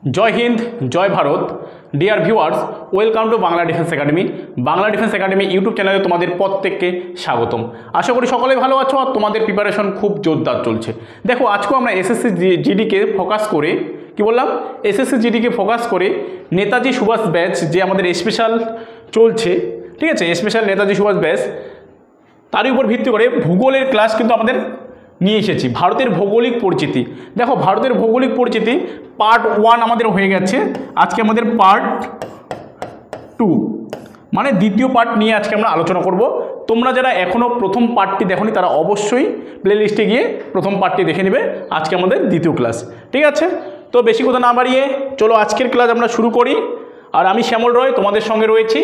জয় হিন্দ, জয় Bharat. Dear viewers, welcome to Bangla defence academy. Bangla defence academy YouTube চ্যানেলে তোমাদের প্রত্যেককে স্বাগতম। আশা করি সকলেই ভালো আছো আর তোমাদের প্রিপারেশন খুব জোরদার চলছে। দেখো, আজকেও আমরা এসএসসি জিডিকে ফোকাস করে এসএসসি জিডিকে ফোকাস করে নেতাজি সুভাষ ব্যাচ যে আমাদের স্পেশাল চলছে, ঠিক আছে, স্পেশাল নেতাজি সুভাষ ব্যাচ, তারই উপর ভিত্তি করে ভূগোলের ক্লাস কিন্তু আমাদের নিয়ে এসেছি। ভারতের ভৌগোলিক পরিচিতি। দেখো, ভারতের ভৌগোলিক পরিচিতি পার্ট 1 আমাদের হয়ে গেছে। আজকে আমাদের পার্ট 2 মানে দ্বিতীয় পার্ট নিয়ে আজকে আমরা আলোচনা করব। তোমরা যারা এখনও প্রথম পার্টটি দেখোনি তারা অবশ্যই প্লেলিস্টে গিয়ে প্রথম পার্টটি দেখে নেবে। আজকে আমাদের দ্বিতীয় ক্লাস, ঠিক আছে। তো বেশি কথা না বাড়িয়ে চলো আজকের ক্লাস আমরা শুরু করি। আর আমি শ্যামল রয় তোমাদের সঙ্গে রয়েছি।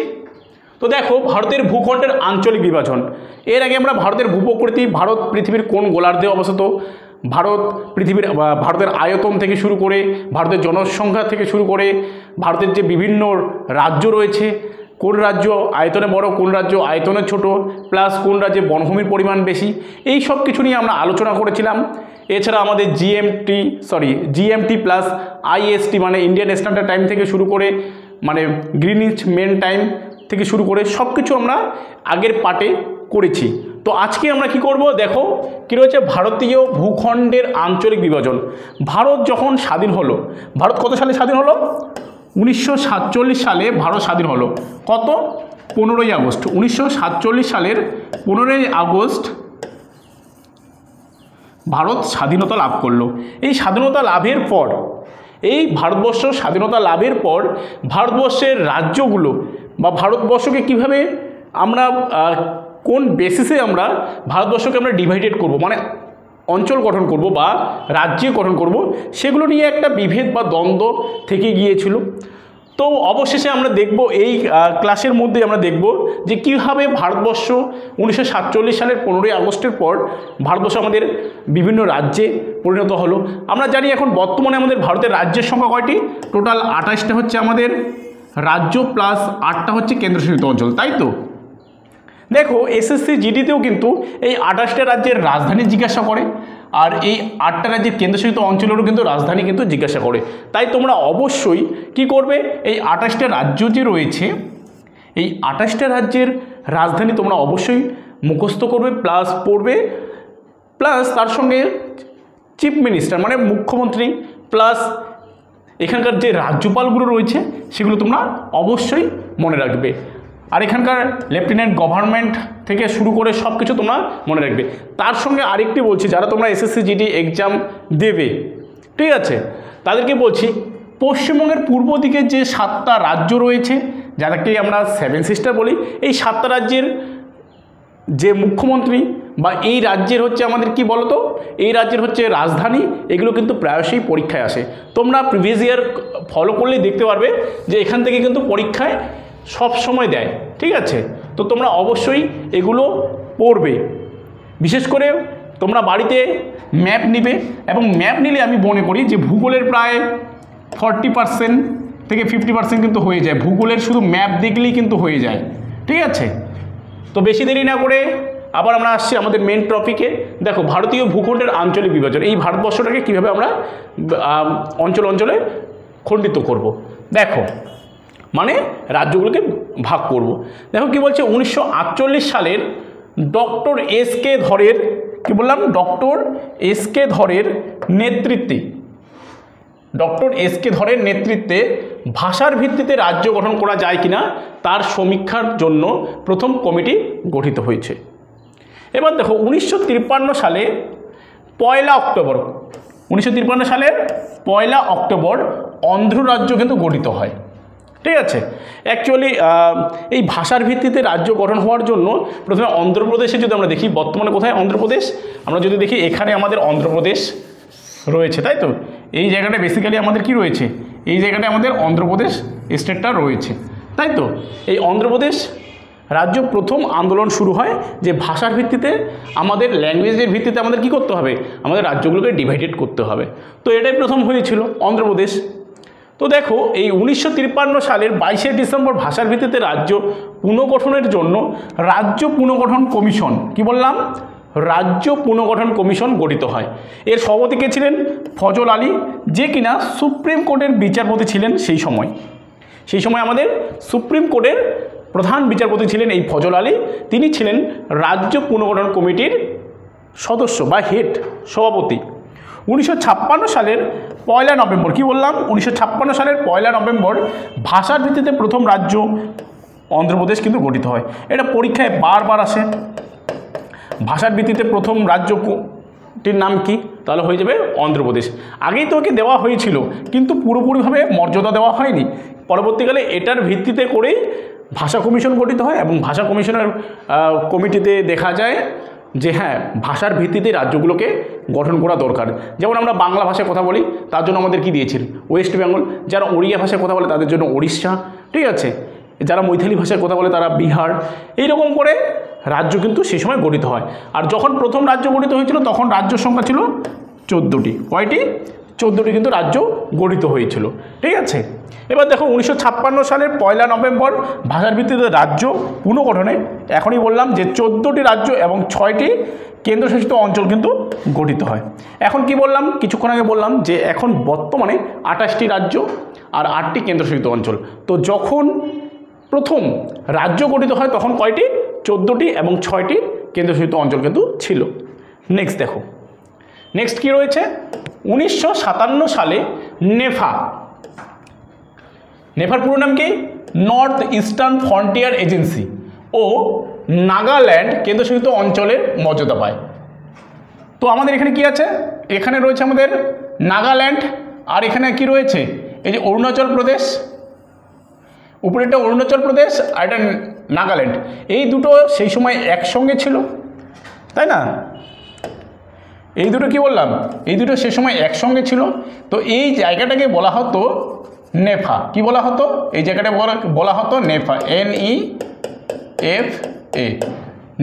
তো দেখো, ভারতের ভূখণ্ডের আঞ্চলিক বিভাজন। এর আগে আমরা ভারতের ভূপ্রকৃতি, ভারত পৃথিবীর কোন গোলার্ধে অবস্থিত, ভারতের আয়তন থেকে শুরু করে, ভারতের জনসংখ্যা থেকে শুরু করে, ভারতের যে বিভিন্ন রাজ্য রয়েছে, কোন রাজ্য আয়তনে বড়, কোন রাজ্য আয়তনে ছোট, প্লাস কোন রাজ্যে বনভূমির পরিমাণ বেশি, এই সব কিছু নিয়ে আমরা আলোচনা করেছিলাম। এছাড়া আমাদের জিএমটি প্লাস আইএসটি মানে ইন্ডিয়ান স্ট্যান্ডার্ড টাইম থেকে শুরু করে, মানে গ্রিনিচ মেন টাইম থেকে শুরু করে সব কিছু আমরা আগের পার্টে করেছি। তো আজকে আমরা কি করব, দেখো কি রয়েছে ভারতীয় ভূখণ্ডের আঞ্চলিক বিভাজন। ভারত যখন স্বাধীন হলো, ভারত কত সালে স্বাধীন হলো? 1947 সালে ভারত স্বাধীন হলো। কত? 15ই আগস্ট। 1947 সালের 15ই আগস্ট ভারত স্বাধীনতা লাভ করলো। এই স্বাধীনতা লাভের পর, এই ভারতবর্ষ স্বাধীনতা লাভের পর ভারতবর্ষের রাজ্যগুলো বা ভারতবর্ষকে কিভাবে আমরা কোন বেসিসে আমরা ভারতবর্ষকে আমরা ডিভাইডেড করব, মানে অঞ্চল গঠন করব বা রাজ্য গঠন করব, সেগুলো নিয়ে একটা বিভেদ বা দ্বন্দ্ব থেকে গিয়েছিল। তো অবশেষে আমরা দেখব, এই ক্লাসের মধ্যে আমরা দেখব যে কীভাবে ভারতবর্ষ 1947 সালের 15ই আগস্টের পর ভারতবর্ষ আমাদের বিভিন্ন রাজ্যে পরিণত হলো। আমরা জানি এখন বর্তমানে আমাদের ভারতের রাজ্যের সংখ্যা কয়টি? টোটাল 28টা হচ্ছে আমাদের রাজ্য, প্লাস 8টা হচ্ছে কেন্দ্রশাসিত অঞ্চল, তাই তো। দেখো, এসএসসি জিডিতেও কিন্তু এই 28টা রাজ্যের রাজধানী জিজ্ঞাসা করে, আর এই 8টা রাজ্যের কেন্দ্রশাসিত অঞ্চলেরও কিন্তু রাজধানী কিন্তু জিজ্ঞাসা করে। তাই তোমরা অবশ্যই কি করবে, এই 28টা রাজ্য যে রয়েছে, এই 28টা রাজ্যের রাজধানী তোমরা অবশ্যই মুখস্থ করবে, প্লাস পড়বে, প্লাস তার সঙ্গে চিফ মিনিস্টার মানে মুখ্যমন্ত্রী, প্লাস এখানকার যে রাজ্যপালগুলো রয়েছে সেগুলো তোমরা অবশ্যই মনে রাখবে। আর এখানকার লেফটেন্যান্ট গভর্নমেন্ট থেকে শুরু করে সব কিছু তোমরা মনে রাখবে। তার সঙ্গে আরেকটি বলছি, যারা তোমরা এসএসসি জিডি এক্সাম দেবে, ঠিক আছে, তাদেরকে বলছি, পশ্চিমবঙ্গের পূর্ব দিকে যে 7টা রাজ্য রয়েছে, যাদেরকে আমরা 7 সিস্টার বলি, এই 7টা রাজ্যের যে মুখ্যমন্ত্রী বা এই রাজ্যের হচ্ছে আমাদের কি বলতো, এই রাজ্যের হচ্ছে রাজধানী, এগুলো কিন্তু প্রায়শই পরীক্ষায় আসে। তোমরা প্রিভিয়াস ইয়ার ফলো করলেই দেখতে পারবে যে এখান থেকে কিন্তু পরীক্ষায় সব সময় দেয়, ঠিক আছে। তো তোমরা অবশ্যই এগুলো পড়বে। বিশেষ করে তোমরা বাড়িতে ম্যাপ নিবে, এবং ম্যাপ নিলে আমি মনে করি যে ভূগোলের প্রায় 40% থেকে 50% কিন্তু হয়ে যায়। ভূগোলের শুধু ম্যাপ দেখলেই কিন্তু হয়ে যায়, ঠিক আছে। তো বেশি দেরি না করে আবার আমরা আসছি আমাদের মেন টপিকে। দেখো, ভারতীয় ভূখণ্ডের আঞ্চলিক বিভাজন, এই ভারতবর্ষটাকে কীভাবে আমরা অঞ্চলে খণ্ডিত করব। দেখো, মানে রাজ্যগুলোকে ভাগ করব। দেখো কি বলছে, 1948 সালের ডক্টর এস.কে. ধরের, কি বললাম, ডক্টর এস.কে. ধরের নেতৃত্বে, ডক্টর এস.কে. ধরের নেতৃত্বে ভাষার ভিত্তিতে রাজ্য গঠন করা যায় কিনা তার সমীক্ষার জন্য প্রথম কমিটি গঠিত হয়েছে। এবার দেখো, 1953 সালে 1 অক্টোবর, 1953 সালের 1 অক্টোবর অন্ধ্র রাজ্য কিন্তু গঠিত হয়, ঠিক আছে। অ্যাকচুয়ালি এই ভাষার ভিত্তিতে রাজ্য গঠন হওয়ার জন্য প্রথমে অন্ধ্রপ্রদেশে যদি আমরা দেখি, বর্তমানে কোথায় অন্ধ্রপ্রদেশ, আমরা যদি দেখি এখানে আমাদের অন্ধ্রপ্রদেশ রয়েছে, তাই তো। এই জায়গাটা বেসিক্যালি আমাদের কি রয়েছে, এই জায়গাটায় আমাদের অন্ধ্রপ্রদেশ স্টেটটা রয়েছে, তাই তো। এই অন্ধ্রপ্রদেশ রাজ্য প্রথম আন্দোলন শুরু হয় যে ভাষার ভিত্তিতে, আমাদের ল্যাঙ্গুয়েজের ভিত্তিতে আমাদের কি করতে হবে, আমাদের রাজ্যগুলোকে ডিভাইডেড করতে হবে। তো এটাই প্রথম হয়েছিল অন্ধ্রপ্রদেশ। তো দেখো, এই 1953 সালের 22শে ডিসেম্বর ভাষার ভিত্তিতে রাজ্য পুনর্গঠনের জন্য রাজ্য পুনর্গঠন কমিশন, কি বললাম, রাজ্য পুনর্গঠন কমিশন গঠিত হয়। এর সভাপতি কে ছিলেন? ফজল আলী, যে কিনা সুপ্রিম কোর্টের বিচারপতি ছিলেন সেই সময়। আমাদের সুপ্রিম কোর্টের প্রধান বিচারপতি ছিলেন এই ফজল আলী। তিনি ছিলেন রাজ্য পুনর্গঠন কমিটির সদস্য বা হেড, সভাপতি। 1956 সালের 1 নভেম্বর, কি বললাম, 1956 সালের 1 নভেম্বর ভাষার ভিত্তিতে প্রথম রাজ্য অন্ধ্রপ্রদেশ কিন্তু গঠিত হয়। এটা পরীক্ষায় বারবার আসে। ভাষার ভিত্তিতে প্রথম রাজ্যটির নাম কি? তাহলে হয়ে যাবে অন্ধ্রপ্রদেশ। আগেই তো ওকে দেওয়া হয়েছিল, কিন্তু পুরোপুরিভাবে মর্যাদা দেওয়া হয়নি। পরবর্তীকালে এটার ভিত্তিতে করেই ভাষা কমিশন গঠিত হয়, এবং ভাষা কমিশনের কমিটিতে দেখা যায় যে হ্যাঁ, ভাষার ভিত্তিতে রাজ্যগুলোকে গঠন করা দরকার। যেমন আমরা বাংলা ভাষায় কথা বলি, তার জন্য আমাদের কি দিয়েছেন? ওয়েস্ট বেঙ্গল। যারা ওড়িয়া ভাষায় কথা বলে তাদের জন্য ওড়িশা, ঠিক আছে। যারা মৈথিলি ভাষায় কথা বলে তারা বিহার। এইরকম করে রাজ্য কিন্তু সেই সময় গঠিত হয়। আর যখন প্রথম রাজ্য গঠিত হয়েছিল তখন রাজ্য সংখ্যা ছিল 14টি। কয়টি? 14টি কিন্তু রাজ্য গঠিত হয়েছিল, ঠিক আছে। এবার দেখো 1956 সালের 1 নভেম্বর ভাষার ভিত্তিতে রাজ্য পুনর্গঠনে, এখনই বললাম যে 14টি রাজ্য এবং 6টি কেন্দ্রশাসিত অঞ্চল কিন্তু গঠিত হয়। এখন কি বললাম? কিছুক্ষণ আগে বললাম যে এখন বর্তমানে 28টি রাজ্য আর 8টি কেন্দ্রশাসিত অঞ্চল। তো যখন প্রথম রাজ্য গঠিত হয় তখন কয়টি? 14টি এবং 6টি কেন্দ্রশাসিত অঞ্চল কিন্তু ছিল। নেক্সট দেখো, নেক্সট কি রয়েছে? 1957 সালে নেফার পুরো নাম কি? নর্থ ইস্টার্ন ফ্রন্টিয়ার এজেন্সি ও নাগাল্যান্ড কেন্দ্রশাসিত অঞ্চলের মর্যাদা পায়। তো আমাদের এখানে কি আছে? এখানে রয়েছে আমাদের নাগাল্যান্ড, আর এখানে কি রয়েছে? এই যে অরুণাচল প্রদেশ, উপরেটা অরুণাচল প্রদেশ আর এটা নাগাল্যান্ড। এই দুটো সেই সময় একসঙ্গে ছিল, তাই না? এই দুটো কি বললাম? এই দুটো সেই সময় একসঙ্গে ছিল। তো এই জায়গাটাকে বলা হতো নেফা। কি বলা হতো? এই জায়গাটা বলা হতো NEFA, NEFA,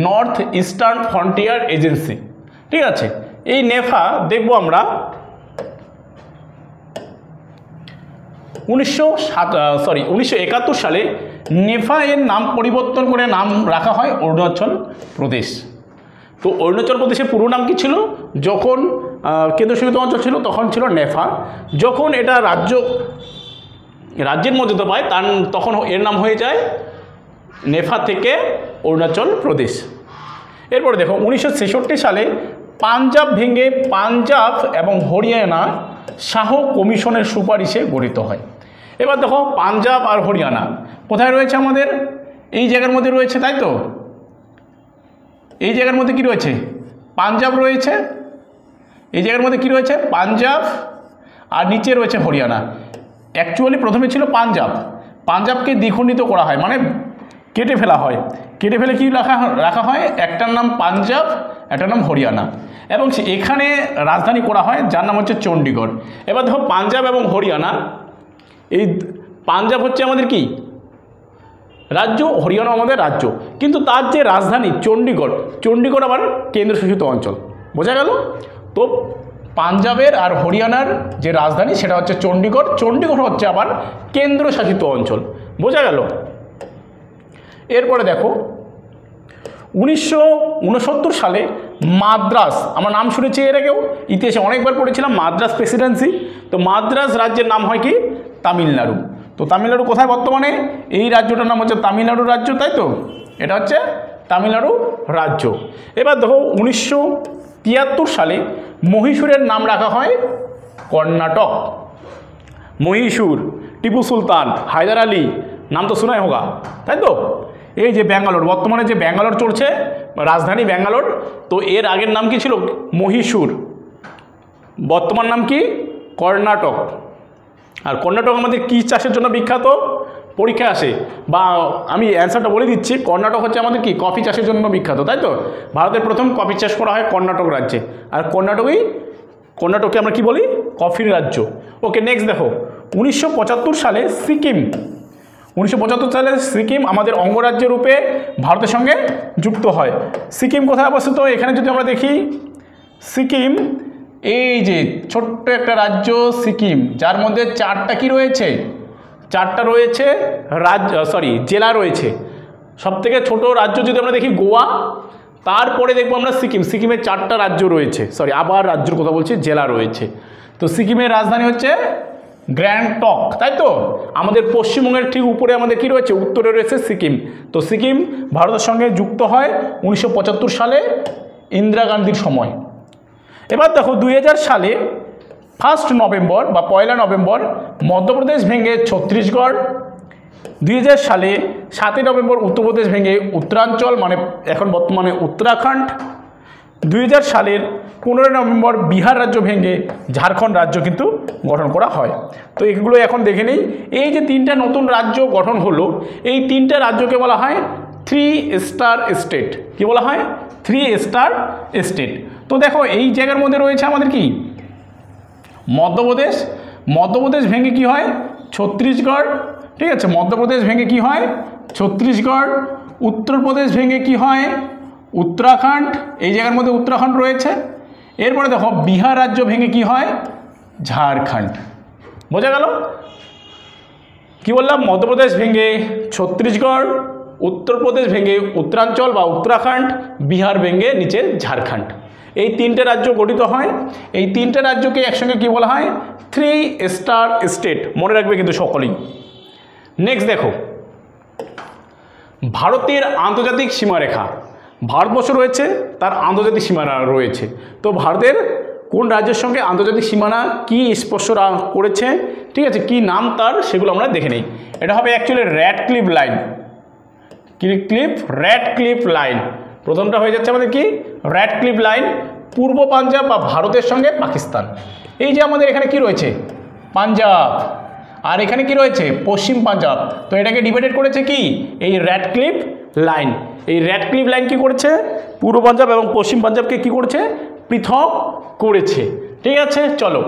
north eastern frontier agency, ঠিক আছে। এই নেফা দেখব আমরা 1971 সালে নেফা এর নাম পরিবর্তন করে নাম রাখা হয় অরুণাচল প্রদেশ। তো অরুণাচল প্রদেশের পুরো নাম কি ছিল? যখন কেন্দ্রশাসিত অঞ্চল ছিল তখন ছিল নেফা। যখন এটা রাজ্যের মর্যাদা পায় তখন এর নাম হয়ে যায় নেফা থেকে অরুণাচল প্রদেশ। এরপরে দেখো 1966 সালে পাঞ্জাব ভেঙে পাঞ্জাব এবং হরিয়ানা শাহ কমিশনের সুপারিশে গঠিত হয়। এবার দেখো পাঞ্জাব আর হরিয়ানা কোথায় রয়েছে? আমাদের এই জায়গার মধ্যে রয়েছে, তাই তো? এই জায়গার মধ্যে কি রয়েছে? পাঞ্জাব রয়েছে। এই জায়গার মধ্যে কি রয়েছে? পাঞ্জাব, আর নিচে রয়েছে হরিয়ানা। অ্যাকচুয়ালি প্রথমে ছিল পাঞ্জাবকে দ্বিখণ্ডিত করা হয়, মানে কেটে ফেলা হয়। কেটে ফেলে কি রাখা হয়? একটার নাম পাঞ্জাব, একটার নাম হরিয়ানা, এবং এখানে রাজধানী করা হয় যার নাম হচ্ছে চণ্ডীগড়। এবার দেখো পাঞ্জাব এবং হরিয়ানা, এই পাঞ্জাব হচ্ছে আমাদের কি রাজ্য, হরিয়ানা আমাদের রাজ্য, কিন্তু তার যে রাজধানী চণ্ডীগড় আবার কেন্দ্রশাসিত অঞ্চল। বোঝা গেল? তো পাঞ্জাবের আর হরিয়ানার যে রাজধানী সেটা হচ্ছে চণ্ডীগড় হচ্ছে আবার কেন্দ্রশাসিত অঞ্চল। বোঝা গেল? এরপরে দেখো 1969 সালে মাদ্রাস, আমরা নাম শুনেছি এর আগেও, ইতিহাসে অনেকবার পড়েছিলাম, মাদ্রাস প্রেসিডেন্সি। তো মাদ্রাস রাজ্যের নাম হয় কি? তামিলনাড়ু। তো তামিলনাড়ু কোথায় বর্তমানে? এই রাজ্যটার নাম হচ্ছে তামিলনাড়ু রাজ্য, তাই তো? এটা হচ্ছে তামিলনাড়ু রাজ্য। এবার দেখো 1973 সালে মহীশূরের নাম রাখা হয় কর্ণাটক। মহীশূর, টিপু সুলতান, হায়দার আলী, নাম তো শোনাই হোগা, তাই তো? এই যে ব্যাঙ্গালোর, বর্তমানে যে ব্যাঙ্গালোর চলছে, রাজধানী ব্যাঙ্গালোর, তো এর আগের নাম কি ছিল? মহীশূর। বর্তমান নাম কি? কর্ণাটক। আর কর্ণাটক আমাদের কী চাষের জন্য বিখ্যাত? পরীক্ষায় আসে, বা আমি অ্যান্সারটা বলে দিচ্ছি, কর্ণাটক হচ্ছে আমাদের কি? কফি চাষের জন্য বিখ্যাত, তাই তো? ভারতের প্রথম কফি চাষ করা হয় কর্ণাটক রাজ্যে, আর কর্ণাটককে আমরা কি বলি? কফির রাজ্য। ওকে, নেক্সট দেখো 1975 সালে সিকিম, 1975 সালে সিকিম আমাদের অঙ্গরাজ্য রূপে ভারতের সঙ্গে যুক্ত হয়। সিকিম কোথায় অবস্থিত? এখানে যদি আমরা দেখি, সিকিম এই যে ছোট্ট একটা রাজ্য সিকিম, যার মধ্যে 4টা কি রয়েছে? 4টা রয়েছে জেলা রয়েছে। সবথেকে ছোট রাজ্য যদি আমরা দেখি গোয়া, তারপরে দেখবো আমরা সিকিম। সিকিমের 4টা রাজ্য রয়েছে, সরি আবার রাজ্যের কথা বলছি, জেলা রয়েছে। তো সিকিমের রাজধানী হচ্ছে গ্যাংটক, তাই তো? আমাদের পশ্চিমবঙ্গের ঠিক উপরে আমাদের কি রয়েছে, উত্তরে রয়েছে সিকিম। তো সিকিম ভারতের সঙ্গে যুক্ত হয় 1975 সালে ইন্দিরা গান্ধীর সময়। এবার দেখো 2000 সালে 1 নভেম্বর বা 1 নভেম্বর মধ্যপ্রদেশ ভেঙে ছত্তিশগড়, 2000 সালে 7 নভেম্বর উত্তরপ্রদেশ ভেঙে উত্তরাঞ্চল মানে এখন বর্তমানে উত্তরাখণ্ড, 2000 সালের 15 নভেম্বর বিহার রাজ্য ভেঙে ঝাড়খণ্ড রাজ্য কিন্তু গঠন করা হয়। তো এগুলো এখন দেখে নিই। এই যে 3টা নতুন রাজ্য গঠন হলো, এই 3টা রাজ্যকে বলা হয় 3 স্টার স্টেট। কি বলা হয়? 3 স্টার স্টেট। তো দেখো এই জায়গার মধ্যে রয়েছে আমাদের কি মধ্যপ্রদেশ, মধ্যপ্রদেশ ভেঙে কি হয় ছত্তিশগড়, ঠিক আছে? মধ্যপ্রদেশ ভেঙে কি হয় ছত্তিশগড়, উত্তরপ্রদেশ ভেঙে কি হয় উত্তরাখণ্ড, এই জায়গার মধ্যে উত্তরাখণ্ড রয়েছে। এরপরে দেখো বিহার রাজ্য ভেঙে কি হয় ঝাড়খণ্ড। বোঝা গেল? কি বললাম? মধ্যপ্রদেশ ভেঙে ছত্তিশগড়, উত্তরপ্রদেশ ভেঙে উত্তরাঞ্চল বা উত্তরাখণ্ড, বিহার ভেঙে নিচে ঝাড়খণ্ড। এই 3টে রাজ্য গঠিত হয়। এই 3টে রাজ্যকে একসঙ্গে কি বলা হয় 3 স্টার স্টেট। মনে রাখবে কিন্তু সকলেই। নেক্সট দেখো ভারতের আন্তর্জাতিক সীমারেখা। ভারতবর্ষ রয়েছে, তার আন্তর্জাতিক সীমানা রয়েছে। তো ভারতের কোন রাজ্যের সঙ্গে আন্তর্জাতিক সীমানা কি স্পর্শ করেছে, ঠিক আছে, কি নাম তার, সেগুলো আমরা দেখে নিই। এটা হবে actually Radcliffe line. Radcliffe line প্রথমটা হয়ে যাচ্ছে আমাদের কি র্যাডক্লিফ লাইন, পূর্ব পাঞ্জাব বা ভারতের সঙ্গে পাকিস্তান। এই যে আমাদের এখানে কি রয়েছে পাঞ্জাব, আর এখানে কি রয়েছে পশ্চিম পাঞ্জাব। তো এটাকে ডিভাইডেড করেছে কি এই র্যাডক্লিফ লাইন। এই র্যাডক্লিফ লাইন কি করেছে পূর্ব পাঞ্জাব এবং পশ্চিম পাঞ্জাবকে কি করেছে পৃথক করেছে। ঠিক আছে, চলো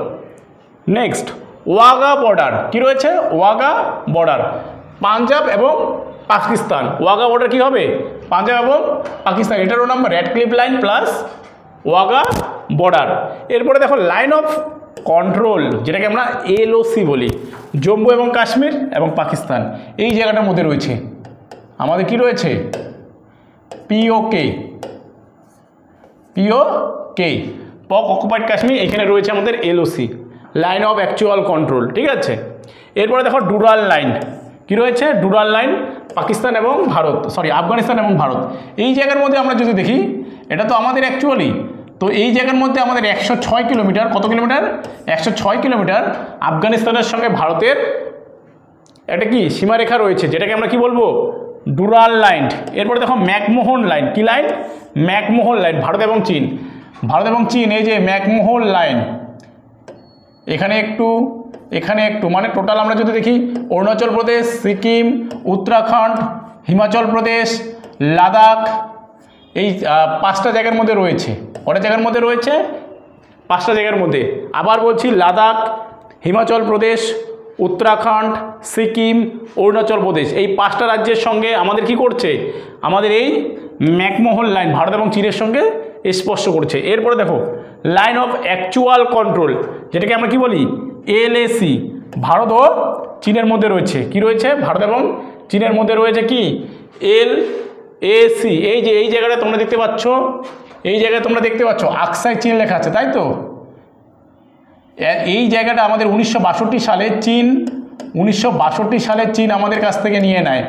নেক্সট ওয়াগা বর্ডার কি রয়েছে, ওয়াগা বর্ডার পাঞ্জাব এবং পাকিস্তান। ওয়াগা বর্ডার কি হবে পাঞ্জাব এবং পাকিস্তান, এটারও নাম Radcliffe line plus Wagah border. এরপরে দেখো লাইন অফ কন্ট্রোল, যেটাকে আমরা এলওসি বলি, জম্মু এবং কাশ্মীর এবং পাকিস্তান এই জায়গাটার মধ্যে রয়েছে আমাদের কি রয়েছে পিওকে, পক অকুপাইড কাশ্মীর, এখানে রয়েছে আমাদের LOC line of actual control. ঠিক আছে, এরপরে দেখো ডুরাল লাইন কি রয়েছে, ডুরাল লাইন পাকিস্তান এবং ভারত, সরি আফগানিস্তান এবং ভারত। এই জায়গার মধ্যে আমরা যদি দেখি এটা তো আমাদের অ্যাকচুয়ালি, তো এই জায়গার মধ্যে আমাদের 106 কিলোমিটার, কত কিলোমিটার 106 কিলোমিটার আফগানিস্তানের সঙ্গে ভারতের একটা কি সীমারেখা রয়েছে, যেটাকে আমরা কি বলবো ডুরাল লাইন। এরপরে দেখো ম্যাকমোহন লাইন, কি লাইন ম্যাকমোহন লাইন, ভারত এবং চীন, ভারত এবং চীন এই যে ম্যাকমোহন লাইন, এখানে একটু এখানে একটু, মানে টোটাল আমরা যদি দেখি অরুণাচল প্রদেশ, সিকিম, উত্তরাখণ্ড, হিমাচল প্রদেশ, লাদাখ, এই 5টা জায়গার মধ্যে রয়েছে। কটা জায়গার মধ্যে রয়েছে 5টা জায়গার মধ্যে। আবার বলছি লাদাখ, হিমাচল প্রদেশ, উত্তরাখণ্ড, সিকিম, অরুণাচল প্রদেশ, এই 5টা রাজ্যের সঙ্গে আমাদের কি করছে আমাদের এই ম্যাকমোহন লাইন ভারত এবং চীনের সঙ্গে স্পর্শ করছে। এরপরে দেখো লাইন অফ অ্যাকচুয়াল কন্ট্রোল, যেটাকে আমরা কি বলি এলএসি, ভারত ও চীনের মধ্যে রয়েছে, কি রয়েছে ভারত এবং চীনের মধ্যে রয়েছে কি এলএসি। এই যে এই জায়গাটা তোমরা দেখতে পাচ্ছ, এই জায়গায় তোমরা দেখতে পাচ্ছ আকসাই চীন লেখা আছে, তাই তো এই জায়গাটা আমাদের 1962 সালে চীন, 1962 সালে চীন আমাদের কাছ থেকে নিয়ে নেয়।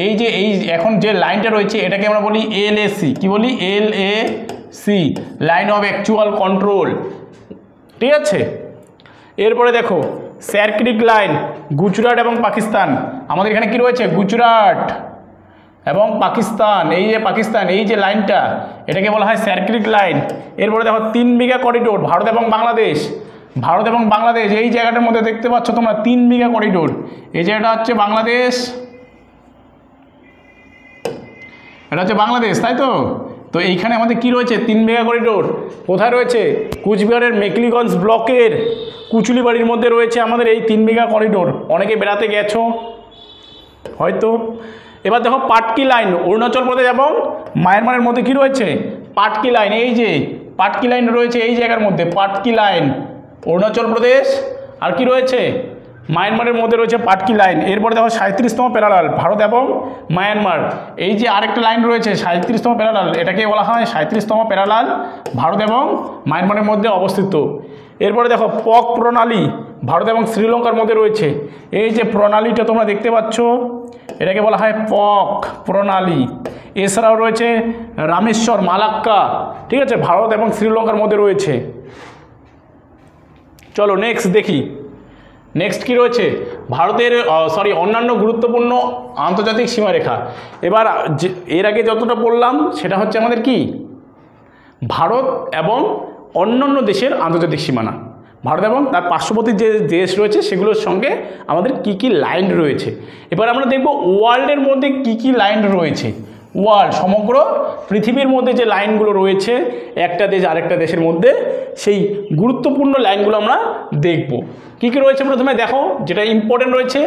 এই যে এই এখন যে লাইনটা রয়েছে এটাকে আমরা বলি এলএসি, কি বলি LAC line of actual control. ঠিক আছে, এরপরে দেখো স্যারক্রিক লাইন, গুজরাট এবং পাকিস্তান, আমাদের এখানে কি রয়েছে গুজরাট এবং পাকিস্তান, এই যে পাকিস্তান এই যে লাইনটা এটাকে বলা হয় স্যারক্রিক লাইন। এরপরে দেখো 3 বিঘা করিডোর, ভারত এবং বাংলাদেশ, ভারত এবং বাংলাদেশ এই জায়গাটার মধ্যে দেখতে পাচ্ছ তোমরা 3 বিঘা করিডোর, এই জায়গাটা হচ্ছে বাংলাদেশ, এটা হচ্ছে বাংলাদেশ, তাই তো। তো এইখানে আমাদের কি রয়েছে 3 বিঘা করিডোর, কোথায় রয়েছে কুচবিহারের মেকলিগঞ্জ ব্লকের কুচুলিবাড়ির মধ্যে রয়েছে আমাদের এই 3 বিঘা করিডোর। অনেকে বেড়াতে গেছো হয়তো। এবার দেখো পাটকি লাইন, অরুণাচল প্রদেশ এবং মায়ানমারের মধ্যে কি রয়েছে পাটকি লাইন, এই যে পাটকি লাইন রয়েছে এই জায়গার মধ্যে, পাটকি লাইন অরুণাচল প্রদেশ আর কি রয়েছে মায়ানমারের মধ্যে রয়েছে পাটকি লাইন। এরপরে দেখো 37তম প্যারালাল ভারত এবং মায়ানমার, এই যে আরেকটা লাইন রয়েছে 37তম প্যারালাল, এটাকে বলা হয় 37তম প্যারালাল, ভারত এবং মায়ানমারের মধ্যে অবস্থিত। এরপরে দেখো পক প্রণালী ভারত এবং শ্রীলঙ্কার মধ্যে রয়েছে, এই যে প্রণালীটা তোমরা দেখতে পাচ্ছ এটাকে বলা হয় পক প্রণালী। এছাড়াও রয়েছে রামেশ্বর মালাক্কা, ঠিক আছে, ভারত এবং শ্রীলঙ্কার মধ্যে রয়েছে। চলো নেক্সট দেখি, নেক্সট কি রয়েছে ভারতের অন্যান্য গুরুত্বপূর্ণ আন্তর্জাতিক সীমারেখা। এবার এর আগে যতটা বললাম সেটা হচ্ছে আমাদের কি ভারত এবং অন্যান্য দেশের আন্তর্জাতিক সীমানা, ভারত এবং তার পার্শ্ববর্তী যে দেশ রয়েছে সেগুলোর সঙ্গে আমাদের কি কি লাইন রয়েছে। এবার আমরা দেখব ওয়ার্ল্ডের মধ্যে কি কি লাইন রয়েছে, ওয়ার্ল্ড সমগ্র পৃথিবীর মধ্যে যে লাইনগুলো রয়েছে একটা দেশ আরেকটা দেশের মধ্যে, সেই গুরুত্বপূর্ণ লাইনগুলো আমরা দেখব। কি কি রয়েছে প্রথমে দেখো, যেটা ইম্পর্টেন্ট রয়েছে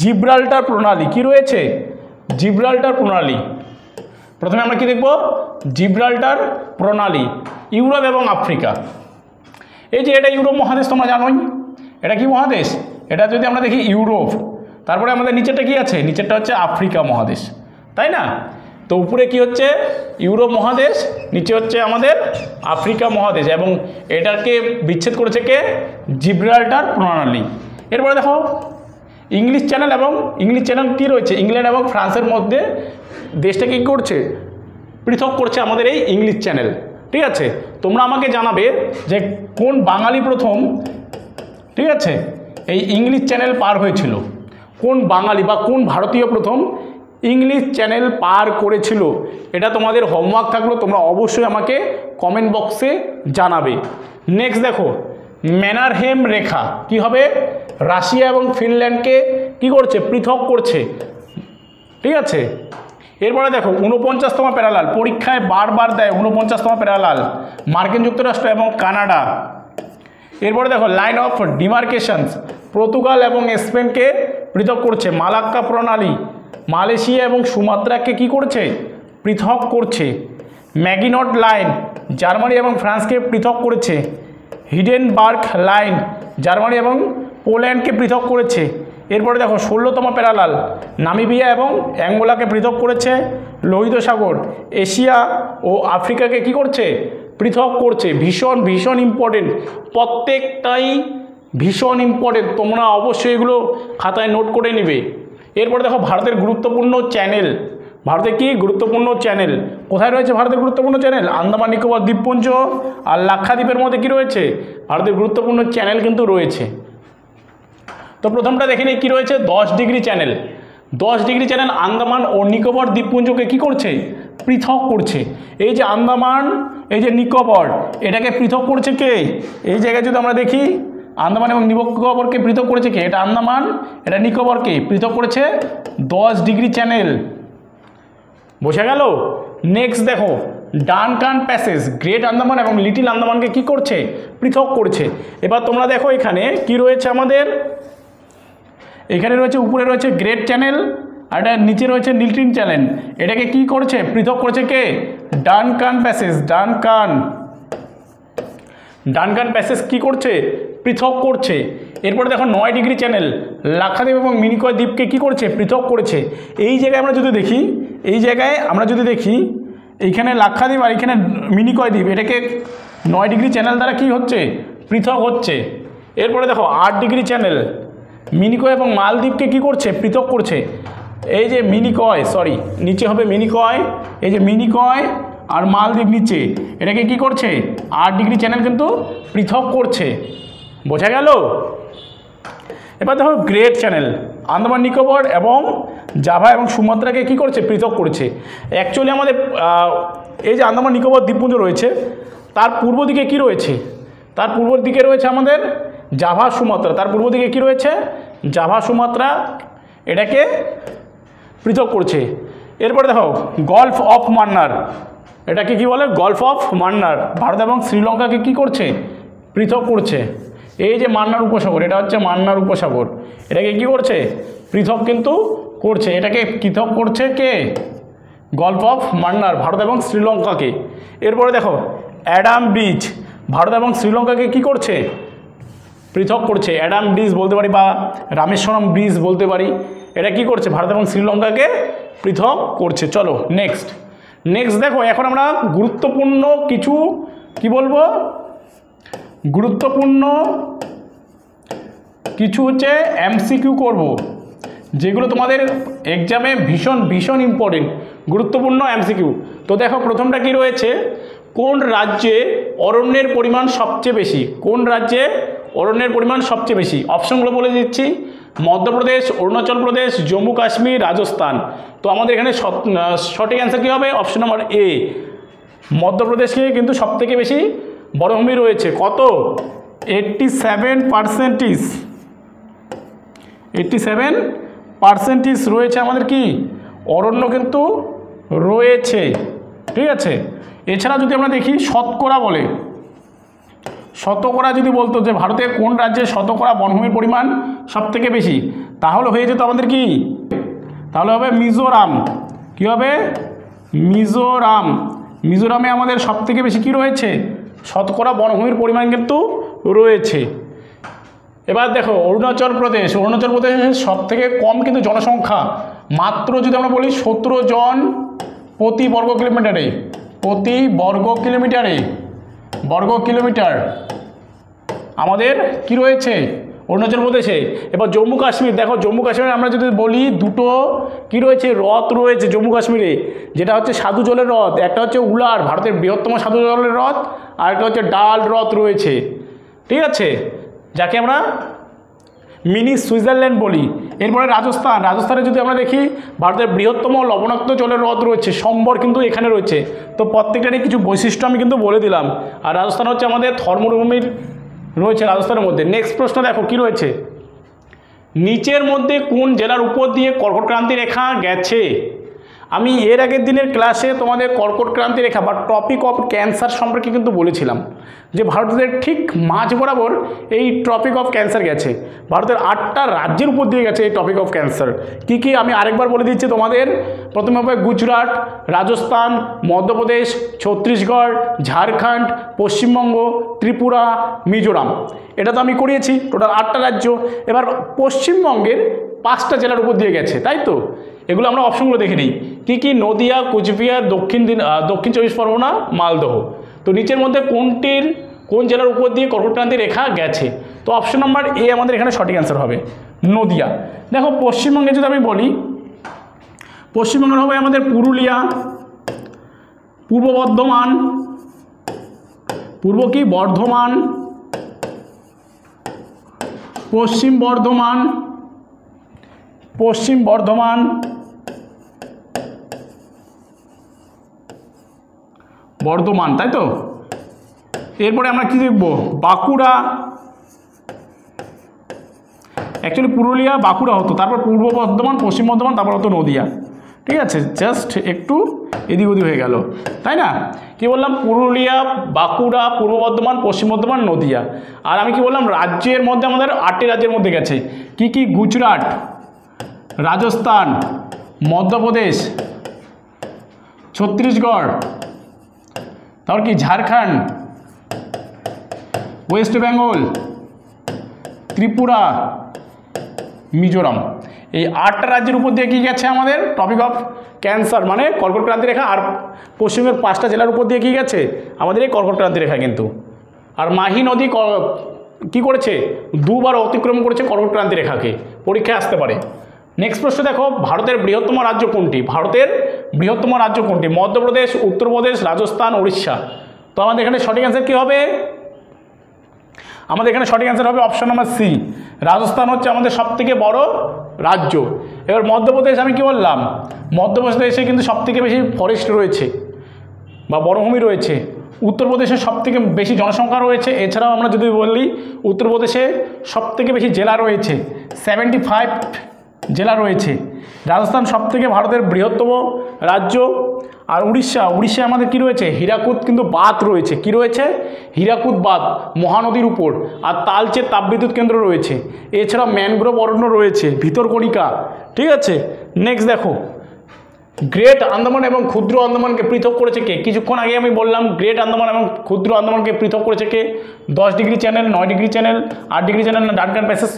জিব্রাল্টার প্রণালী। কি রয়েছে জিব্রাল্টার প্রণালী, প্রথমে আমরা কি দেখব জিব্রাল্টার প্রণালী, ইউরোপ এবং আফ্রিকা। এই যে এটা ইউরোপ মহাদেশ তোমরা জানোই, এটা কি মহাদেশ, এটা যদি আমরা দেখি ইউরোপ, তারপরে আমাদের নিচেরটা কি আছে, নিচেরটা হচ্ছে আফ্রিকা মহাদেশ, তাই না? তো উপরে কি হচ্ছে ইউরোপ মহাদেশ, নিচে হচ্ছে আমাদের আফ্রিকা মহাদেশ, এবং এটাকে বিচ্ছেদ করেছে কে জিব্রাল্টার প্রণালী। এরপরে দেখো ইংলিশ চ্যানেল, এবং ইংলিশ চ্যানেল কী রয়েছে ইংল্যান্ড এবং ফ্রান্সের মধ্যে দেশটাকে কী করছে পৃথক করছে আমাদের এই ইংলিশ চ্যানেল, ঠিক আছে? তোমরা আমাকে জানাবে যে কোন বাঙালি প্রথম, ঠিক আছে, এই ইংলিশ চ্যানেল পার হয়েছিল, কোন বাঙালি বা কোন ভারতীয় প্রথম ইংলিশ চ্যানেল পার করেছিল। এটা তোমাদের হোমওয়ার্ক থাকলো, তোমরা অবশ্যই আমাকে কমেন্ট বক্সে জানাবে। নেক্সট দেখো ম্যানারহেম রেখা কি হবে, রাশিয়া এবং ফিনল্যান্ডকে কি করছে পৃথক করছে, ঠিক আছে? এরপরে দেখো 49তম প্যারালাল, পরীক্ষায় বারবার দেয় 49তম প্যারালাল, মার্কিন যুক্তরাষ্ট্র এবং কানাডা। এরপরে দেখো লাইন অফ ডিমার্কেশনস, পর্তুগাল এবং স্পেনকে পৃথক করছে, মালাক্কা প্রণালী, মালয়েশিয়া এবং সুমাত্রাকে কি করছে পৃথক করছে, ম্যাগিনট লাইন, জার্মানি এবং ফ্রান্সকে পৃথক করেছে, হিডেনবার্গ লাইন, জার্মানি এবং পোল্যান্ডকে পৃথক করেছে। এরপরে দেখো 16তম প্যারালাল, নামিবিয়া এবং অ্যাঙ্গোলাকে পৃথক করেছে, লোহিত সাগর, এশিয়া ও আফ্রিকাকে কি করছে পৃথক করছে। ভীষণ ভীষণ ইম্পর্টেন্ট, প্রত্যেকটাই ভীষণ ইম্পর্টেন্ট, তোমরা অবশ্যই এগুলো খাতায় নোট করে নেবে। এরপরে দেখো ভারতের গুরুত্বপূর্ণ চ্যানেল, ভারতের কি গুরুত্বপূর্ণ চ্যানেল কোথায় রয়েছে, ভারতের গুরুত্বপূর্ণ চ্যানেল আন্দামান নিকোবর দ্বীপপুঞ্জ আর লাক্ষাদ্বীপের মধ্যে কি রয়েছে ভারতের গুরুত্বপূর্ণ চ্যানেল কিন্তু রয়েছে। তো প্রথমটা দেখে নিই কী রয়েছে, 10 degree channel. 10 degree channel Andaman ও নিকোবর দ্বীপপুঞ্জকে কি করছে পৃথক করছে। এই যে আন্দামান, এই যে নিকোবর, এটাকে পৃথক করছে কে, এই জায়গায় যদি আমরা দেখি আন্দামান এবং নিকোবরকে পৃথক করেছে কে, এটা আন্দামান, এটা নিকোবরকে পৃথক করেছে 10 ডিগ্রি চ্যানেল, বোঝা গেল? নেক্সট দেখো ডানকান প্যাসেজ, গ্রেট আন্দামান এবং লিটিল আন্দামানকে কি করছে পৃথক করছে। এবার তোমরা দেখো এখানে কি রয়েছে আমাদের, এখানে রয়েছে উপরে রয়েছে গ্রেট চ্যানেল আর এটা নিচে রয়েছে লিটিল চ্যানেল, এটাকে কি করছে পৃথক করছে কে ডানকান প্যাসেজ, ডানকান প্যাসেজ কি করছে পৃথক করছে। এরপরে দেখো 9 ডিগ্রি চ্যানেল, লাক্ষাদ্বীপ এবং মিনিকয় দ্বীপকে কি করছে পৃথক করেছে। এই জায়গায় আমরা যদি দেখি, এই জায়গায় আমরা যদি দেখি এইখানে লাক্ষাদ্বীপ আর এইখানে মিনিকয় দ্বীপ, এটাকে 9 ডিগ্রি চ্যানেল দ্বারা কি হচ্ছে পৃথক হচ্ছে। এরপরে দেখো 8 ডিগ্রি চ্যানেল, মিনিকয় এবং মালদ্বীপকে কি করছে পৃথক করছে। এই যে মিনিকয়, সরি নিচে হবে মিনিকয়, এই যে মিনিকয় আর মালদ্বীপ নিচে, এটাকে কি করছে 8 ডিগ্রি চ্যানেল কিন্তু পৃথক করছে, বোঝা গেল? এবার দেখো গ্রেট চ্যানেল, আন্দামান নিকোবর এবং জাভা এবং সুমাত্রাকে কি করছে পৃথক করছে। অ্যাকচুয়ালি আমাদের এই যে আন্দামান নিকোবর দ্বীপপুঞ্জ রয়েছে তার পূর্ব দিকে কি রয়েছে, তার পূর্ব দিকে রয়েছে আমাদের জাভা সুমাত্রা, তার পূর্ব দিকে কি রয়েছে জাভা সুমাত্রা, এটাকে পৃথক করছে। এরপরে দেখো গলফ অফ মান্নার, এটাকে কি বলে গলফ অফ মান্নার, ভারত এবং শ্রীলঙ্কাকে কি করছে পৃথক করছে। এই যে মান্নার উপসাগর, এটা হচ্ছে মান্নার উপসাগর, এটাকে কি করছে পৃথক কিন্তু করছে, এটাকে পৃথক করছে কে গলফ অফ মান্নার, ভারত এবং শ্রীলঙ্কাকে। এরপরে দেখো অ্যাডাম ব্রিজ, ভারত এবং শ্রীলঙ্কাকে কি করছে পৃথক করছে। অ্যাডাম ব্রিজ বলতে পারি বা রামেশ্বরম ব্রিজ বলতে পারি। এটা কি করছে? ভারত এবং শ্রীলঙ্কাকে পৃথক করছে। চলো নেক্সট দেখো, এখন আমরা গুরুত্বপূর্ণ কিছু কি বলবো, গুরুত্বপূর্ণ কিছু হচ্ছে এমসিকিউ করব, যেগুলো তোমাদের এক্সামে ভীষণ ইম্পর্টেন্ট, গুরুত্বপূর্ণ এমসিকিউ। তো দেখো প্রথমটা কি রয়েছে, কোন রাজ্যে অরণ্যের পরিমাণ সবচেয়ে বেশি? কোন রাজ্যে অরণ্যের পরিমাণ সবচেয়ে বেশি? অপশনগুলো বলে দিচ্ছি, মধ্যপ্রদেশ, অরুণাচল প্রদেশ, জম্মু কাশ্মীর, রাজস্থান। তো আমাদের এখানে সঠিক অ্যান্সার কী হবে? অপশন নাম্বার এ, মধ্যপ্রদেশকে কিন্তু সবথেকে বেশি বনভূমি রয়েছে। কত? 87% রয়েছে আমাদের কি অরণ্য কিন্তু রয়েছে, ঠিক আছে। এছাড়া যদি আমরা দেখি শতকরা বলে, শতকরা যদি বলতো যে ভারতের কোন রাজ্যে শতকরা বনভূমির পরিমাণ সবথেকে বেশি, তাহলে হয়ে যেত আমাদের কি, তাহলে হবে মিজোরাম। কি হবে? মিজোরামে আমাদের সবথেকে বেশি কি রয়েছে? শতকরা বনভূমির পরিমাণ কিন্তু রয়েছে। এবার দেখো অরুণাচল প্রদেশের সবথেকে কম কিন্তু জনসংখ্যা, মাত্র যদি আমরা বলি 17 জন প্রতি বর্গ কিলোমিটার আমাদের কি রয়েছে অরুণাচল প্রদেশে। এবার জম্মু কাশ্মীর, দেখো জম্মু কাশ্মীরে আমরা যদি বলি দুটো কি রয়েছে, হ্রদ রয়েছে জম্মু কাশ্মীরে, যেটা হচ্ছে সাধু জলের হ্রদ। একটা হচ্ছে উলার, ভারতের বৃহত্তম সাধু জলের হ্রদ, আর একটা হচ্ছে ডাল হ্রদ রয়েছে, ঠিক আছে, যাকে আমরা মিনি সুইজারল্যান্ড বলি। এরপরে রাজস্থানে যদি আমরা দেখি ভারতের বৃহত্তম লবণাক্ত জলের হ্রদ রয়েছে, সম্বর কিন্তু এখানে রয়েছে। তো প্রত্যেকটারই কিছু বৈশিষ্ট্য আমি কিন্তু বলে দিলাম। আর রাজস্থান হচ্ছে আমাদের থর্মরুভূমির রয়েছে রাজস্থানের মধ্যে। নেক্সট প্রশ্ন দেখো কি রয়েছে, নিচের মধ্যে কোন জেলার উপর দিয়ে কর্কটক্রান্তি রেখা গেছে? আমি এর আগের দিনের ক্লাসে তোমাদের কর্কটক্রান্তি রেখা বা ট্রপিক অফ ক্যান্সার সম্পর্কে কিন্তু বলেছিলাম, যে ভারতের ঠিক মাঝ বরাবর এই ট্রপিক অফ ক্যান্সার গেছে। ভারতের 8টা রাজ্যের উপর দিয়ে গেছে এই টপিক অফ ক্যান্সার। কি কি আমি আরেকবার বলে দিচ্ছি তোমাদের। প্রথমে হবে গুজরাট, রাজস্থান, মধ্যপ্রদেশ, ছত্তিশগড়, ঝাড়খণ্ড, পশ্চিমবঙ্গ, ত্রিপুরা, মিজোরাম। এটা তো আমি করিয়েছি, টোটাল 8টা রাজ্য। এবার পশ্চিমবঙ্গের 5টা জেলার উপর দিয়ে গেছে, তাই তো। এগুলো আমরা অপশনগুলো দেখে নিই। কী কী? নদিয়া, কোচবিহার, দক্ষিণ 24 পরগনা, মালদহ। তো নিচের মধ্যে কোন জেলার উপর দিয়ে কর্কটক্রান্তি রেখা গেছে? তো অপশন নাম্বার এ আমাদের এখানে সঠিক অ্যান্সার হবে, নদিয়া। দেখো পশ্চিমবঙ্গে যদি আমি বলি, পশ্চিমবঙ্গের হবে আমাদের পুরুলিয়া, পূর্ব বর্ধমান, পশ্চিম বর্ধমান, তাই তো। এরপরে আমরা কি দেখব? বাঁকুড়া, অ্যাকচুয়ালি পুরুলিয়া বাঁকুড়া হতো, তারপর পূর্ব বর্ধমান, পশ্চিম বর্ধমান, তারপর হতো নদিয়া, ঠিক আছে। জাস্ট একটু এদিক ওদিক হয়ে গেল, তাই না। কি বললাম? পুরুলিয়া, বাঁকুড়া, পূর্ব বর্ধমান, পশ্চিম বর্ধমান, নদিয়া। আর আমি কি বললাম? রাজ্যের মধ্যে আমাদের 8টি রাজ্যের মধ্যে গেছে। কি কি? গুজরাট, রাজস্থান, মধ্যপ্রদেশ, ছত্তিশগড়, তারপর কি ঝাড়খণ্ড, ওয়েস্ট বেঙ্গল, ত্রিপুরা, মিজোরাম। এই 8টা রাজ্যের উপর দিয়ে কি গেছে আমাদের টপিক অফ ক্যান্সার, মানে কর্কটক্রান্তি রেখা। আর পশ্চিমের 5টা জেলার উপর দিয়ে কি গেছে আমাদের এই কর্কটক্রান্তি রেখা কিন্তু। আর মাহি নদী কি করেছে? 2বার অতিক্রম করেছে কর্কটক্রান্তি রেখাকে, পরীক্ষায় আসতে পারে। নেক্সট প্রশ্ন দেখো, ভারতের বৃহত্তম রাজ্য কোনটি? মধ্যপ্রদেশ, উত্তরপ্রদেশ, রাজস্থান, উড়িষ্যা। তো আমাদের এখানে সঠিক অ্যান্সার কী হবে? আমাদের এখানে সঠিক অ্যান্সার হবে অপশন নাম্বার সি, রাজস্থান হচ্ছে আমাদের সবথেকে বড় রাজ্য। এবার মধ্যপ্রদেশ, আমি কি বললাম? মধ্যপ্রদেশে কিন্তু সবথেকে বেশি ফরেস্ট রয়েছে বা বনভূমি রয়েছে। উত্তরপ্রদেশে সবথেকে বেশি জনসংখ্যা রয়েছে। এছাড়াও আমরা যদি বলি উত্তরপ্রদেশে সবথেকে বেশি জেলা রয়েছে, 75 জেলা রয়েছে। রাজস্থান সবথেকে ভারতের বৃহত্তম রাজ্য। আর উড়িষ্যায় আমাদের কি রয়েছে? হীরাকুদ কিন্তু বাঁধ রয়েছে। কি রয়েছে? হীরাকুদ বাঁধ, মহানদীর উপর। আর তালচের তাপবিদ্যুৎ কেন্দ্র রয়েছে। এছাড়া ম্যানগ্রোভ অরণ্য রয়েছে, ভিতরকণিকা, ঠিক আছে। নেক্সট দেখো, গ্রেট আন্দামান এবং ক্ষুদ্র আন্দামানকে পৃথক করেছে কে? কিছুক্ষণ আগে আমি বললাম গ্রেট আন্দামান এবং ক্ষুদ্র আন্দামানকে পৃথক করেছে কে? 10 degree channel, 9 degree channel, 8 degree channel না Duncan passage?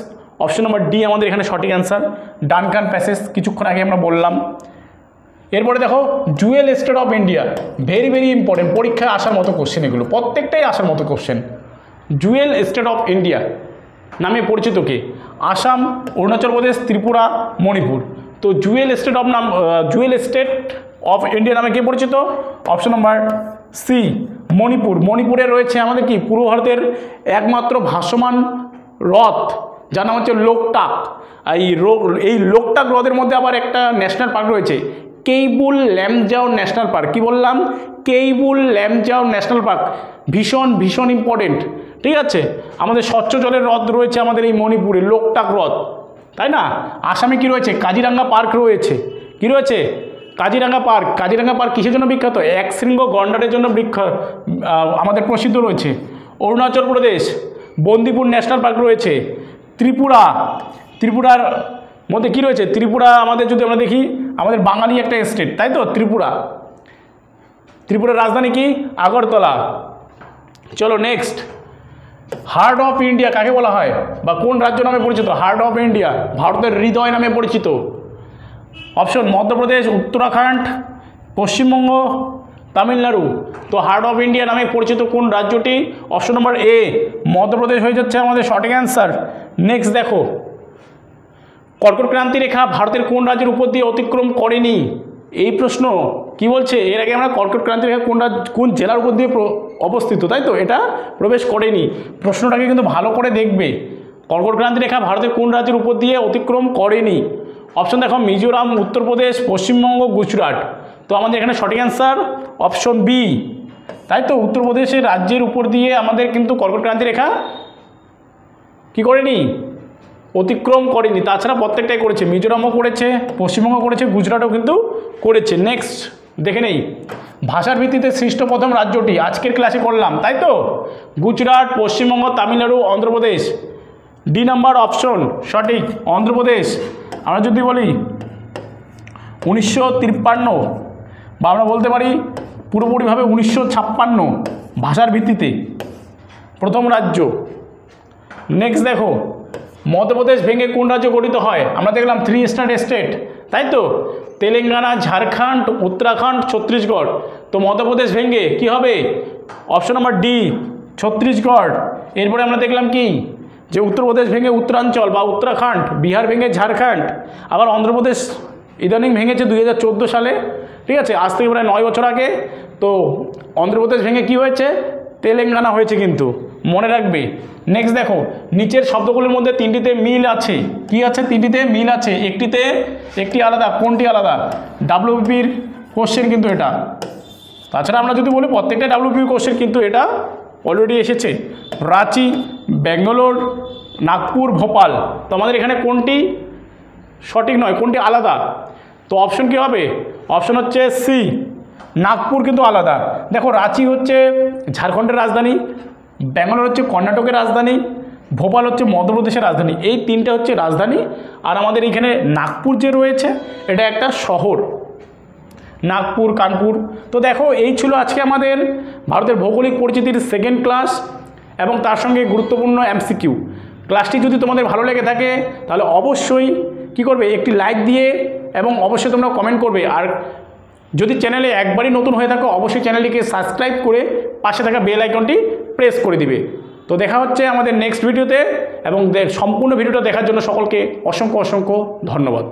Option number D আমাদের এখানে সঠিক অ্যান্সার, ডানকান প্যাসেজ, কিছুক্ষণ আগে আমরা বললাম। এরপরে দেখো Jewel state of India, very very important, পরীক্ষায় আসার মতো কোশ্চেন, এগুলো প্রত্যেকটাই আসার মতো question. Jewel state of India নামে পরিচিত কে? আসাম, অরুণাচল প্রদেশ, ত্রিপুরা, মণিপুর। তো জুয়েল স্টেট অফ ইন্ডিয়া নামে কে পরিচিত? Option number C, Manipur. মণিপুরে রয়েছে আমাদের কি পূর্ব ভারতের একমাত্র ভাসমান হ্রদ, যার নাম হচ্ছে লোকটাক। এই লোকটাক হ্রদের মধ্যে আবার একটা ন্যাশনাল পার্ক রয়েছে, কেইবুল ল্যামজাও ন্যাশনাল পার্ক। কি বললাম? কেইবুল ল্যামজাও ন্যাশনাল পার্ক, ভীষণ ভীষণ ইম্পর্টেন্ট। ঠিক আছে, আমাদের স্বচ্ছ জলের হ্রদ রয়েছে আমাদের এই মণিপুরে, লোকটাক হ্রদ, তাই না? আসামে কি রয়েছে? কাজিরাঙ্গা পার্ক রয়েছে। কি রয়েছে? কাজিরাঙ্গা পার্ক। কাজিরাঙ্গা পার্ক কিসের জন্য বিখ্যাত? এক শৃঙ্গ গন্ডারের জন্য আমাদের প্রসিদ্ধ রয়েছে। অরুণাচল প্রদেশ, বন্দিপুর ন্যাশনাল পার্ক রয়েছে। ত্রিপুরার মধ্যে কি রয়েছে? ত্রিপুরা আমাদের যদি আমরা দেখি আমাদের বাঙালি একটা স্টেট, তাই তো? ত্রিপুরার রাজধানী কি? আগরতলা। চলো নেক্সট, হার্ট অফ ইন্ডিয়া কাকে বলা হয় বা কোন রাজ্য নামে পরিচিত? হার্ট অফ ইন্ডিয়া, ভারতের হৃদয় নামে পরিচিত। অপশন মধ্যপ্রদেশ, উত্তরাখণ্ড, পশ্চিমবঙ্গ, তামিলনাড়ু। তো হার্ট অফ ইন্ডিয়া নামে পরিচিত কোন রাজ্যটি? অপশন নম্বর এ, মধ্যপ্রদেশ হয়ে যাচ্ছে আমাদের সঠিক অ্যান্সার। নেক্সট দেখো, কর্কট ক্রান্তি রেখা ভারতের কোন রাজ্যের উপর দিয়ে অতিক্রম করেনি? এই প্রশ্ন কি বলছে? এর আগে আমরা কর্কট ক্রান্তি রেখা কোন জেলার উপর দিয়ে অবস্থিত, তাই তো? এটা প্রবেশ করেনি। প্রশ্নটাকে কিন্তু ভালো করে দেখবে, কর্কট ক্রান্তি রেখা ভারতের কোন রাজ্যের উপর দিয়ে অতিক্রম করেনি? অপশন দেখো, মিজোরাম, উত্তরপ্রদেশ, পশ্চিমবঙ্গ, গুজরাট। তো আমাদের এখানে সঠিক অ্যান্সার অপশন বি, তাই তো? উত্তরপ্রদেশের রাজ্যের উপর দিয়ে আমাদের কিন্তু কর্কট ক্রান্তি রেখা কি করেনি? অতিক্রম করেনি। তাছাড়া প্রত্যেকটাই করেছে, মিজোরামও করেছে, পশ্চিমবঙ্গ করেছে, গুজরাটও কিন্তু করেছে। নেক্সট দেখে নেই, ভাষার ভিত্তিতে সৃষ্ট প্রথম রাজ্যটি আজকের ক্লাসে করলাম, তাই তো? Gujarat, Paschimbanga, Tamil Nadu, Andhra Pradesh. D number option সঠিক, অন্ধ্রপ্রদেশ। আমরা যদি বলি 1953, বা আমরা বলতে পারি পুরোপুরিভাবে 1956, ভাষার ভিত্তিতে প্রথম রাজ্য। নেক্সট দেখো, মধ্যপ্রদেশ ভেঙে কোন রাজ্য গঠিত হয়? আমরা দেখলাম 3 স্টার স্টেট, তাই তো? তেলেঙ্গানা, ঝাড়খণ্ড, উত্তরাখণ্ড, ছত্তিশগড়। তো মধ্যপ্রদেশ ভেঙে কি হবে? Option number D, Chhattisgarh. এরপরে আমরা দেখলাম কি, যে উত্তরপ্রদেশ ভেঙে উত্তরাঞ্চল বা উত্তরাখণ্ড, বিহার ভেঙে ঝাড়খণ্ড, আবার অন্ধ্রপ্রদেশ ইদানিং ভেঙেছে 2014 সালে। ঠিক আছে, আজ থেকে প্রায় 9 বছর আগে। তো অন্ধ্রপ্রদেশ ভেঙে কি হয়েছে? তেলেঙ্গানা হয়েছে, কিন্তু মনে রাখবে। নেক্সট দেখো, নিচের শব্দগুলির মধ্যে 3টিতে মিল আছে। কি আছে? 3টিতে মিল আছে, একটি আলাদা। কোনটি আলাদা? ডাব্লিউবিপির কোশ্চেন কিন্তু এটা। তাছাড়া আমরা যদি বলি প্রত্যেকটা ডাব্লিউবিপির কোশ্চেন কিন্তু এটা অলরেডি এসেছে। রাঁচি, ব্যাঙ্গালোর, নাগপুর, ভোপাল। তো আমাদের এখানে কোনটি সঠিক নয়, কোনটি আলাদা? তো অপশন কী হবে? অপশন হচ্ছে সি, নাগপুর কিন্তু আলাদা। দেখো, রাঁচি হচ্ছে ঝাড়খণ্ডের রাজধানী, ব্যাঙ্গালোর হচ্ছে কর্ণাটকের রাজধানী, ভোপাল হচ্ছে মধ্যপ্রদেশের রাজধানী। এই 3টে হচ্ছে রাজধানী। আর আমাদের এখানে নাগপুর যে রয়েছে এটা একটা শহর, নাগপুর, কানপুর। তো দেখো, এই ছিল আজকে আমাদের ভারতের ভৌগোলিক পরিচিতির 2nd ক্লাস এবং তার সঙ্গে গুরুত্বপূর্ণ MCQ। ক্লাসটি যদি তোমাদের ভালো লেগে থাকে তাহলে অবশ্যই কি করবে? একটি লাইক দিয়ে, এবং অবশ্যই তোমরা কমেন্ট করবে। আর যদি চ্যানেলে একবারই নতুন হয়ে থাকো অবশ্যই চ্যানেলটিকে সাবস্ক্রাইব করে পাশে থাকা বেল আইকনটি প্রেস করে দিবে। তো দেখা হচ্ছে আমাদের নেক্সট ভিডিওতে, এবং সম্পূর্ণ ভিডিওটা দেখার জন্য সকলকে অসংখ্য অসংখ্য ধন্যবাদ।